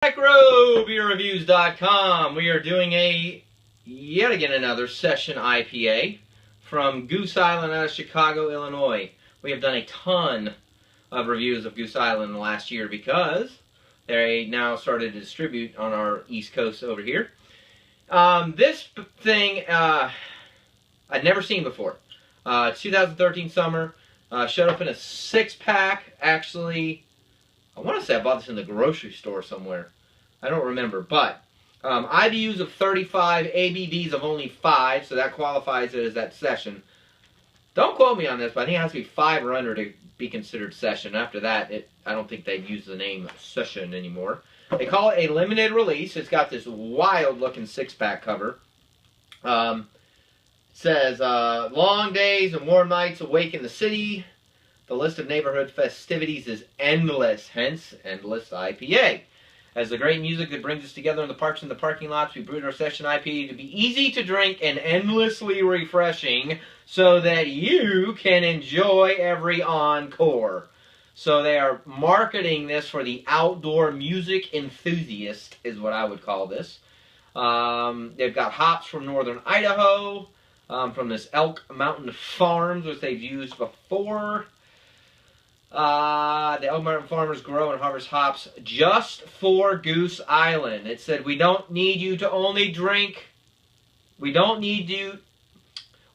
MicroBeerReviews.com. We are doing yet again another session IPA from Goose Island out of Chicago, Illinois. We have done a ton of reviews of Goose Island in the last year because they now started to distribute on our East Coast over here. This thing I'd never seen before. 2013 summer. Showed up in a 6-pack. Actually, I want to say I bought this in the grocery store somewhere. I don't remember. But IBUs of 35, ABVs of only 5, so that qualifies it as that session. Don't quote me on this, but I think it has to be 5 or under to be considered session. After that, I don't think they'd use the name session anymore. They call it a limited release. It's got this wild-looking 6-pack cover. Says, long days and warm nights awake in the city. The list of neighborhood festivities is endless, hence Endless IPA. As the great music that brings us together in the parks and the parking lots, we brewed our session IPA to be easy to drink and endlessly refreshing so that you can enjoy every encore. So they are marketing this for the outdoor music enthusiast, is what I would call this. They've got hops from northern Idaho, from this Elk Mountain Farms, which they've used before. The Elk Mountain Farmers grow and harvest hops just for Goose Island. It said, we don't need you to only drink. We don't need to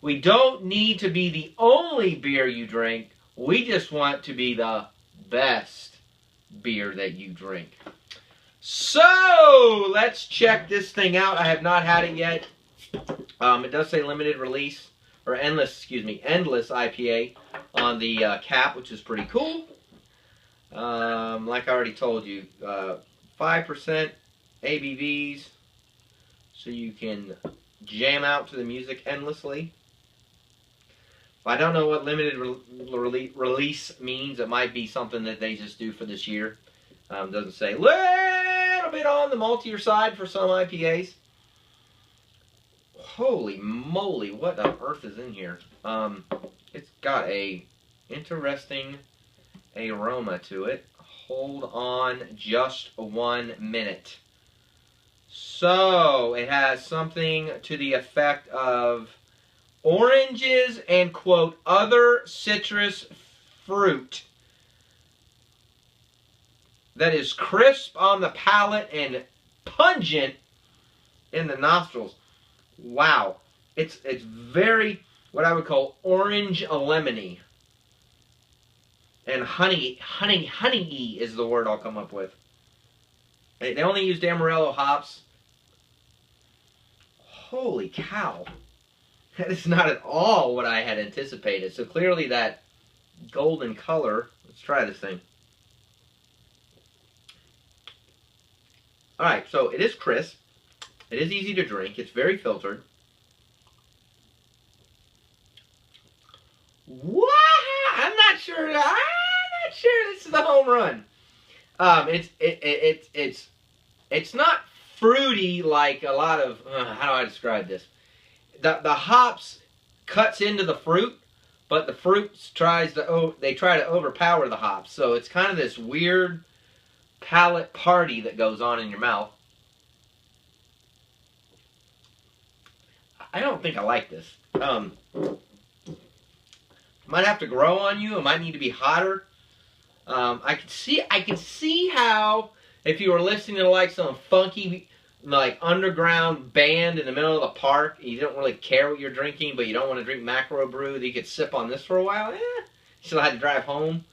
be the only beer you drink. We just want to be the best beer that you drink. So, let's check this thing out. I have not had it yet. It does say limited release, or endless IPA on the cap, which is pretty cool. Like I already told you, 5% ABVs, so you can jam out to the music endlessly. I don't know what limited release means. It might be something that they just do for this year. Doesn't say. Little bit on the maltier side for some IPAs. Holy moly, what on earth is in here? It's got a interesting aroma to it. Hold on just 1 minute. So, it has something to the effect of oranges and, quote, other citrus fruit that is crisp on the palate and pungent in the nostrils. Wow. It's very, what I would call orange lemony. And honey-y is the word I'll come up with. They only used Amarillo hops. Holy cow. That is not at all what I had anticipated. So clearly that golden color. Let's try this thing. Alright, so it is crisp. It is easy to drink. It's very filtered. What? I'm not sure this is a home run. It's not fruity like a lot of. How do I describe this? The hops cuts into the fruit, but the fruit try to overpower the hops. So it's kind of this weird palate party that goes on in your mouth. I don't think I like this. Might have to grow on you. It might need to be hotter. I can see how if you were listening to like some funky like underground band in the middle of the park, you don't really care what you're drinking, but you don't want to drink macro brew, that you could sip on this for a while. You still had to drive home.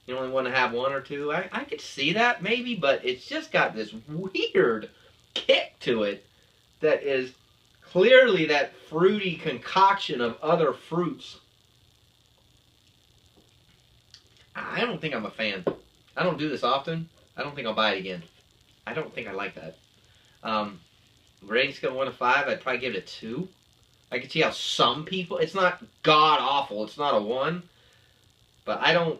You only want to have 1 or 2. I could see that maybe, but it's just got this weird kick to it that is clearly that fruity concoction of other fruits. I don't think I'm a fan. I don't do this often. I don't think I'll buy it again. I don't think I like that. Rating scale 1 to 5, I'd probably give it a 2. I can see how some people, it's not god awful. It's not a 1. But I don't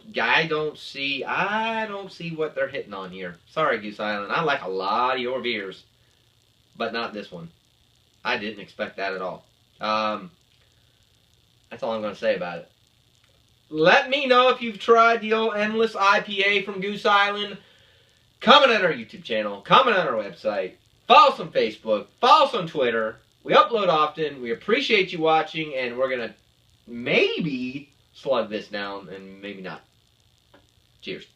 see what they're hitting on here. Sorry, Goose Island. I like a lot of your beers, but not this one. I didn't expect that at all. That's all I'm going to say about it. Let me know if you've tried the old Endless IPA from Goose Island. comment on our YouTube channel, comment on our website, follow us on Facebook, follow us on Twitter. We upload often. We appreciate you watching, and we're going to maybe slug this down and maybe not. Cheers.